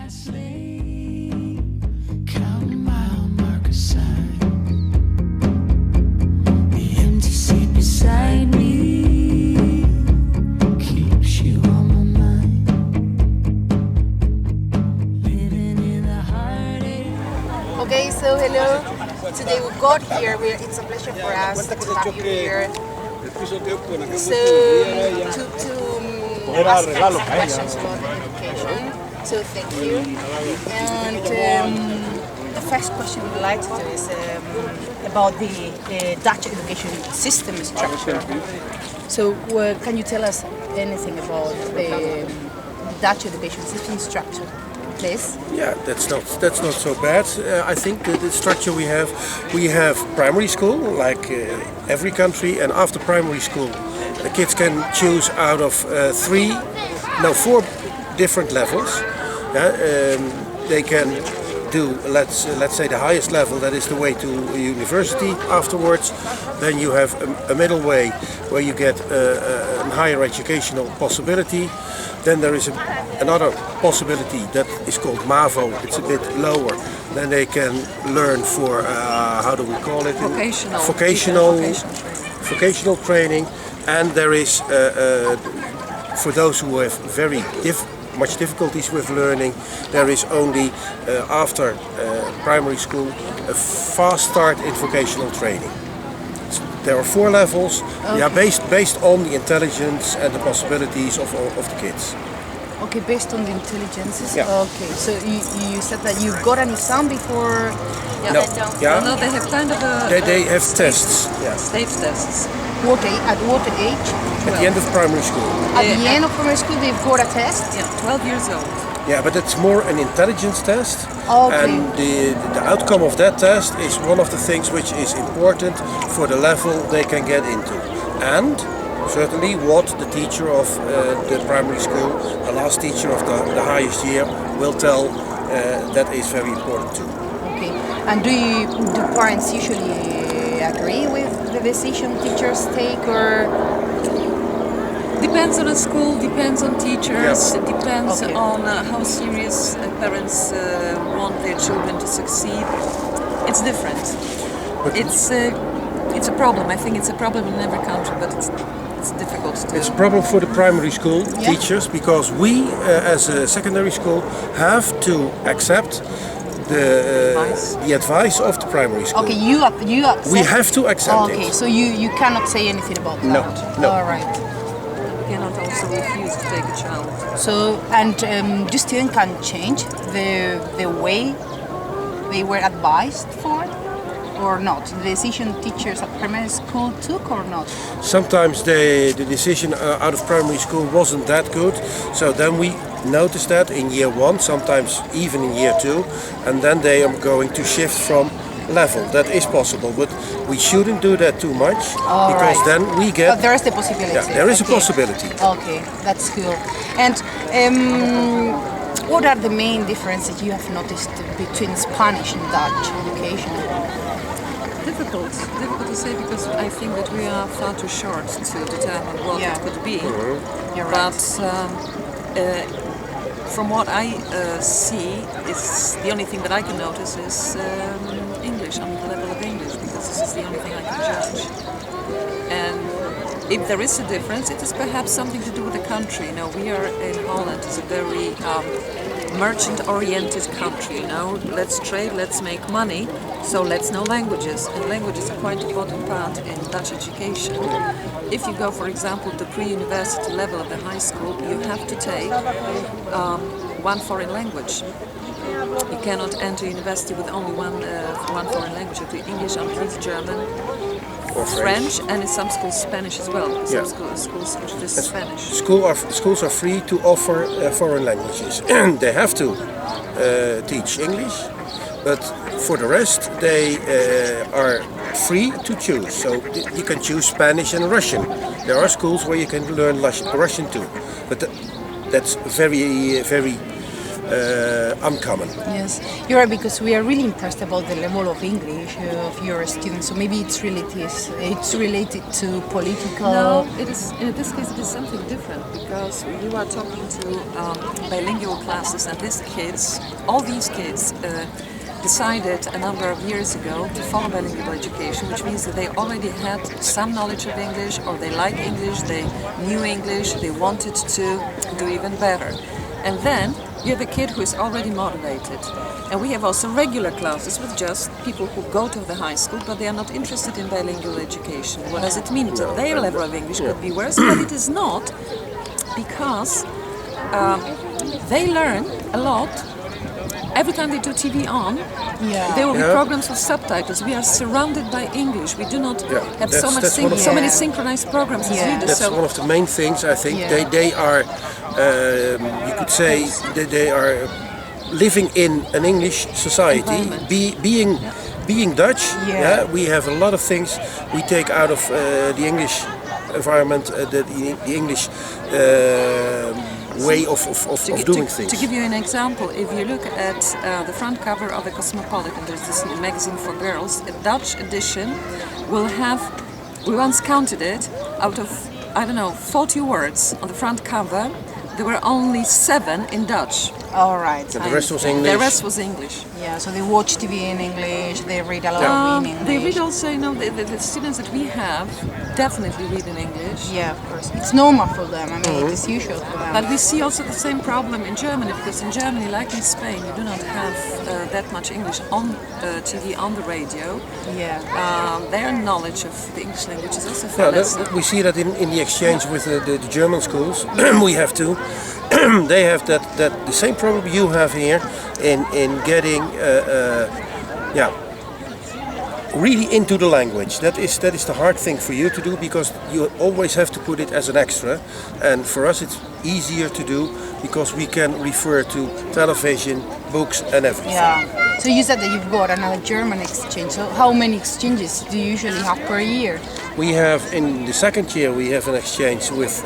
Okay, so hello. Today we got here. It's a pleasure for us to have you here. So to ask you some questions about education. So thank you. And the first question we'd like to do is about the Dutch education system structure. So can you tell us anything about the Dutch education system structure? Please. Yeah, that's not so bad. I think the structure we have primary school like every country, and after primary school the kids can choose out of 4 different levels. They can do let's say the highest level, that is the way to university. Afterwards, then you have a middle way where you get a higher educational possibility. Then there is another possibility that is called MAVO. It's a bit lower. Then they can learn for how do we call it? Vocational training. And there is for those who have much difficulties with learning, there is only after primary school a fast start in vocational training. So there are 4 levels. Okay. Yeah, based on the intelligence and the possibilities of the kids. Okay, based on the intelligences. Yeah. Okay, so you said that you got an exam before. Yeah. No. Yeah. No, they have kind of a. They have tests. Yeah. State tests. At what age? At the end of primary school. At the end of primary school, they've got a test. Yeah, 12 years old. Yeah, but it's more an intelligence test. Okay. And the outcome of that test is one of the things which is important for the level they can get into. And certainly what the teacher of the primary school, the last teacher of the highest year, will tell, that is very important too. Okay. And do parents usually agree with the decision teachers take, or? Depends on the school, depends on teachers, Yeah. it depends Okay. on how serious parents want their children to succeed. It's different. But It's a problem. I think it's a problem in every country, but it's difficult to. it's a problem for the primary school teachers, because we as a secondary school have to accept the advice of the primary school. Okay, you accept. We have to accept it. Okay, so you cannot say anything about that. No. All right. You cannot also refuse to take a child. So, and the student can change the way they were advised for, or not? The decision teachers at primary school took, or not? Sometimes the decision out of primary school wasn't that good, so then we noticed that in year 1, sometimes even in year 2, and then they are going to shift from level. That is possible, but we shouldn't do that too much, because then we get. But there is the possibility. Yeah, there is a possibility. Okay, that's cool. And what are the main differences you have noticed between Spanish and Dutch education? Difficult to say, because I think that we are far too short to determine what it could be. You're right. But from what I see, it's the only thing that I can notice is English, on the level of English, because this is the only thing I can judge. And if there is a difference, it is perhaps something to do with the country. You know, we are in Holland, it's a very merchant-oriented country. You know, let's trade, let's make money, so let's know languages. And languages are quite an important part in Dutch education. If you go, for example, to pre-university level of the high school, you have to take 1 foreign language. You cannot enter university with only one foreign language. You have to English, German, Or French, and in some schools Spanish as well. Some schools introduce Spanish. Schools are free to offer foreign languages. They have to teach English, but for the rest they are free to choose. So you can choose Spanish and Russian. There are schools where you can learn Russian too, but that's very uncommon. Yes, you're right, because we are really impressed about the level of English of your students. So maybe it's related to political. No, it is. In this case, it is something different because you are talking to bilingual classes, and all these kids, decided a number of years ago to follow bilingual education, which means that they already had some knowledge of English, or they like English, they knew English, they wanted to do even better. And then you have a kid who is already motivated. And we have also regular classes with just people who go to the high school, but they are not interested in bilingual education. What does it mean? That their level of English could be worse, but it is not, because they learn a lot. Every time they do TV on, there will be programs with subtitles. We are surrounded by English. We do not have so many synchronized programs as we do. That's one of the main things, I think. They are, you could say, they are living in an English society. Being Dutch, we have a lot of things we take out of the English environment, the English way of doing things. To give you an example, if you look at the front cover of the Cosmopolitan, there's this magazine for girls, a Dutch edition will have, we once counted it, out of, 40 words on the front cover, there were only 7 in Dutch. All right. And the rest was English? The rest was English. Yeah, so they watch TV in English, they read a lot in English. They read also, the students that we have definitely read in English. Yeah, of course. It's normal for them. I mean, it is usual for them. But we see also the same problem in Germany, because in Germany, like in Spain, you do not have that much English on TV, on the radio. Yeah. Their knowledge of the English language is also far less. We see that in the exchange with the German schools. We have to. They have the same problem you have here in getting really into the language. That is the hard thing for you to do, because you always have to put it as an extra, and for us it's easier to do because we can refer to television, books and everything. Yeah. So you said that you've got another German exchange. So how many exchanges do you usually have per year? We have, in the second year, we have an exchange with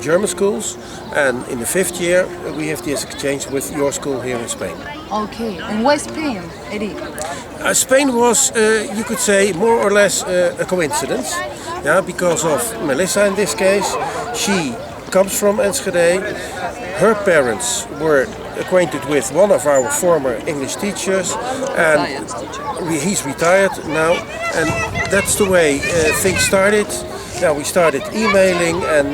German schools, and in the 5th year we have this exchange with your school here in Spain. Okay, and why Spain, Eddie? Spain was, you could say, more or less a coincidence, because of Melissa in this case. She comes from Enschede. Her parents were acquainted with one of our former English teachers, and he's retired now, and that's the way things started. Now we started emailing, and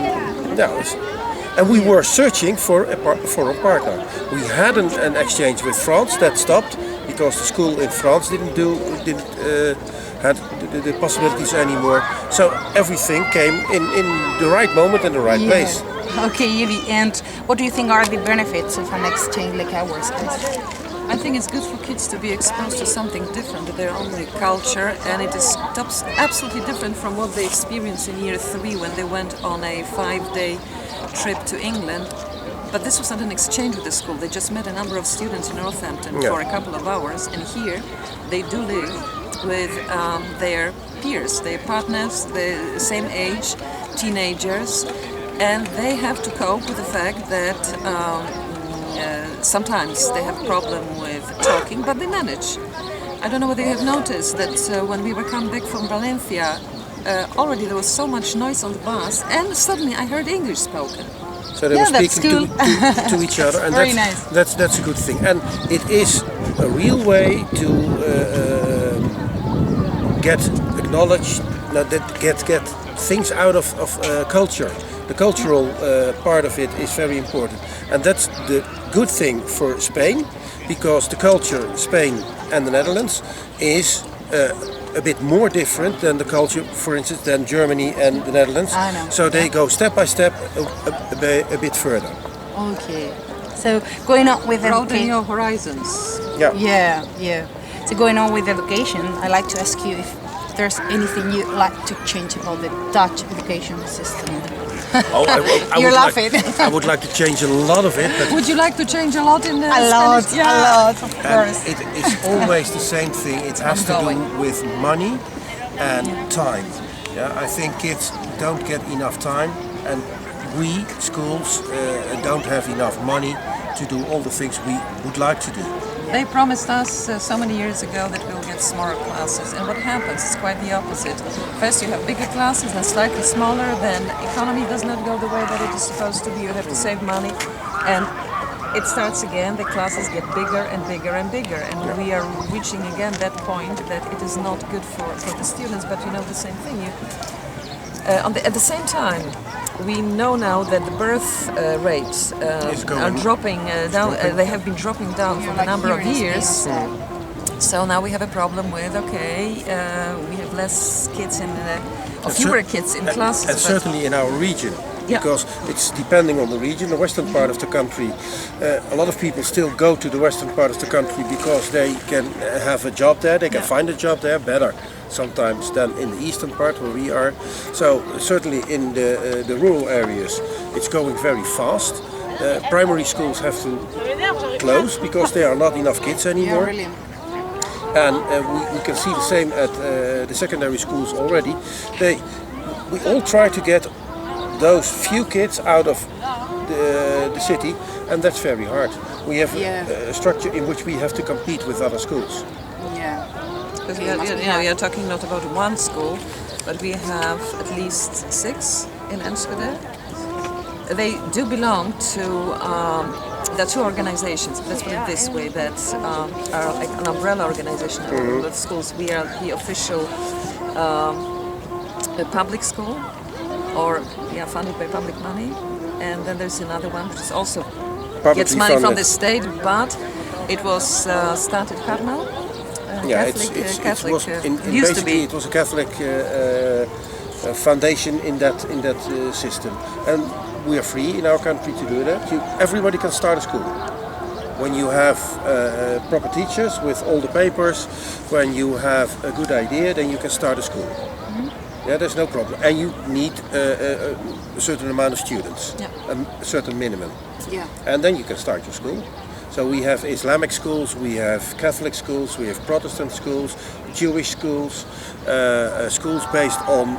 we were searching for a partner. We had an exchange with France that stopped because the school in France didn't had the possibilities anymore. So everything came in the right moment and the right place. Okay, Yuri, and what do you think are the benefits of an exchange like ours? I think it's good for kids to be exposed to something different, to their own culture, and it is absolutely different from what they experienced in year 3 when they went on a 5-day trip to England. But this was not an exchange with the school. They just met a number of students in Northampton for a couple of hours, and here they do live with their peers, their partners, the same age, teenagers, and they have to cope with the fact that sometimes they have a problem with talking, but they manage. I don't know whether you have noticed that when we were coming back from Valencia, already there was so much noise on the bus, and suddenly I heard English spoken. So they were speaking to each other, and that's a good thing. And it is a real way to get acknowledged, get things out of culture. The cultural part of it is very important, and that's the good thing for Spain, because the culture, Spain and the Netherlands, is a bit more different than the culture, for instance, than Germany and the Netherlands. I know. So they go step by step a bit further. Okay, so going on with broaden your horizons. Yeah. So going on with education, I'd like to ask you if there's anything you'd like to change about the Dutch education system. You're laughing. I would like to change a lot of it. But would you like to change a lot in the a lot, of course. It's always the same thing. It has to do with money and time. Yeah, I think kids don't get enough time, and we schools don't have enough money to do all the things we would like to do. They promised us so many years ago that we'll get smaller classes, and what happens is quite the opposite. First you have bigger classes, then slightly smaller, then economy does not go the way that it is supposed to be, you have to save money, and it starts again, the classes get bigger and bigger and bigger, and we are reaching again that point that it is not good for the students, but you know the same thing. At the same time, we know now that the birth rates are dropping down. They have been dropping down for a number of years. So now we have a problem with we have less kids or fewer kids in classes. And certainly in our region, because it's depending on the region. The western part of the country, a lot of people still go to the western part of the country because they can have a job there. They can find a job there better sometimes than in the eastern part where we are. So certainly in the rural areas it's going very fast. Primary schools have to close because there are not enough kids anymore. And we can see the same at the secondary schools already. We all try to get those few kids out of the city, and that's very hard. We have a structure in which we have to compete with other schools. Because we are talking not about one school, but we have at least 6 in Enschede. They do belong to the 2 organizations, let's put it this way, that are like an umbrella organization of the schools. We are the official public school, or funded by public money, and then there's another one which is also gets money from the state, but it was started Carmel. Catholic, it was a Catholic foundation in that system, and we are free in our country to do that. Everybody can start a school when you have proper teachers with all the papers. When you have a good idea, then you can start a school. There's no problem, and you need a certain amount of students, a certain minimum, and then you can start your school. So we have Islamic schools, we have Catholic schools, we have Protestant schools, Jewish schools, schools based on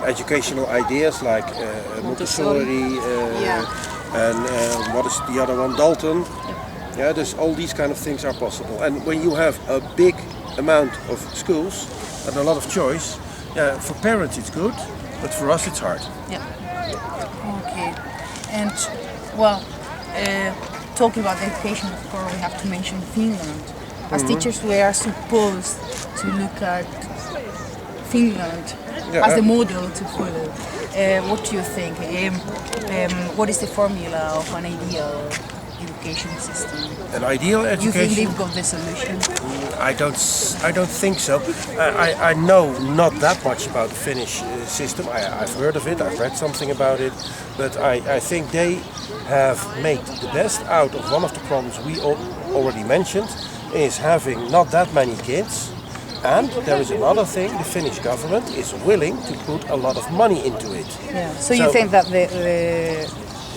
educational ideas like Montessori, and what is the other one, Dalton. There's all these kind of things are possible. And when you have a big amount of schools and a lot of choice, for parents it's good, but for us it's hard. Okay. And talking about education, of course, we have to mention Finland. As teachers, we are supposed to look at Finland as the model to follow. What do you think? What is the formula of an ideal education system? An ideal education? You think they've got the solution? I don't think so. I know not that much about the Finnish system. I've heard of it, I've read something about it, but I think they have made the best out of one of the problems we already mentioned, is having not that many kids. And there is another thing, the Finnish government is willing to put a lot of money into it. So you think that the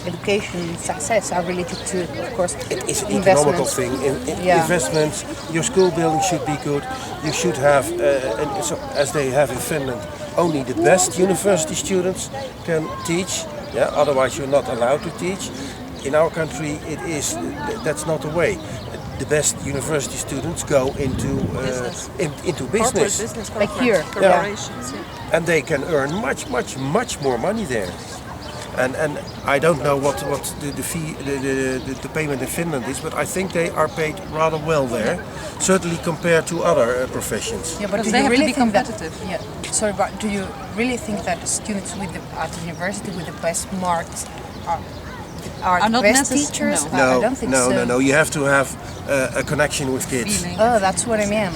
education success are related to, of course, it is an economical thing. Investments, your school building should be good. You should have, as they have in Finland, only the best university students can teach. Otherwise you're not allowed to teach. In our country, that's not the way. The best university students go into business. Like here, corporations, and they can earn much more money there. And I don't know what the fee, the payment in Finland is, but I think they are paid rather well there, certainly compared to other professions. But do you really think that? Sorry, but do you really think that students at the university with the best marks are the not best teachers? No. I don't think so. No. You have to have a connection with kids. Oh, that's what I mean.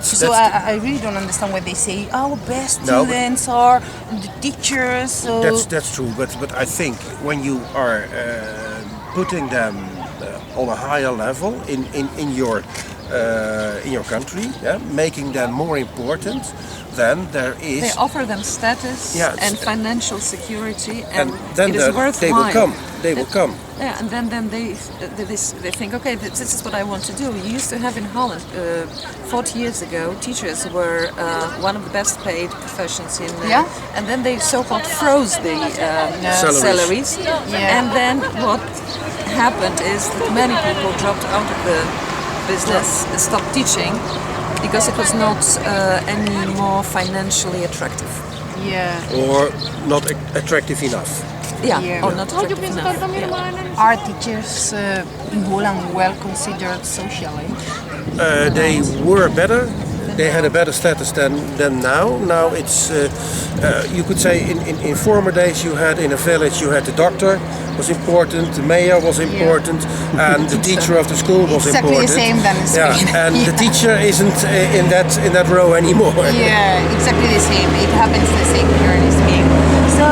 So I really don't understand why they say our best students are the teachers. So that's true, but I think when you are putting them on a higher level in your country, making them more important, then there is. They offer them status and financial security, and then it is worthwhile. They will come. And then they think, okay, this is what I want to do. You used to have in Holland 40 years ago, teachers were one of the best paid professions in, and then they so-called froze the salaries. And then what happened is that many people dropped out of the business and stopped teaching because it was not any more financially attractive. Yeah. Or not attractive enough. Yeah, or not attractive enough. Yeah. Are teachers in Holland well considered socially? They were better. They had a better status than now. Now it's, you could say in former days you had in a village you had the doctor was important, the mayor was important, and the teacher of the school was Exactly important. the same than in Spain. Yeah, and the teacher isn't in that row anymore. Yeah, exactly the same. It happens the same here in Spain. So,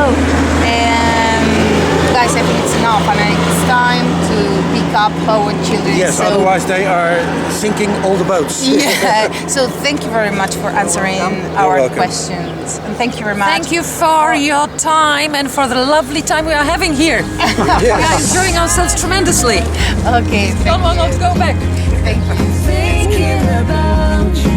guys, I think it's enough, and it's time to pick up our children. Yes, So, otherwise they are sinking all the boats. yeah. So thank you very much for answering our welcome. questions, and thank you very much. Thank you for your time and for the lovely time we are having here. We are enjoying ourselves tremendously. Okay. Come on, let's go back. Thank you. Thinking about you.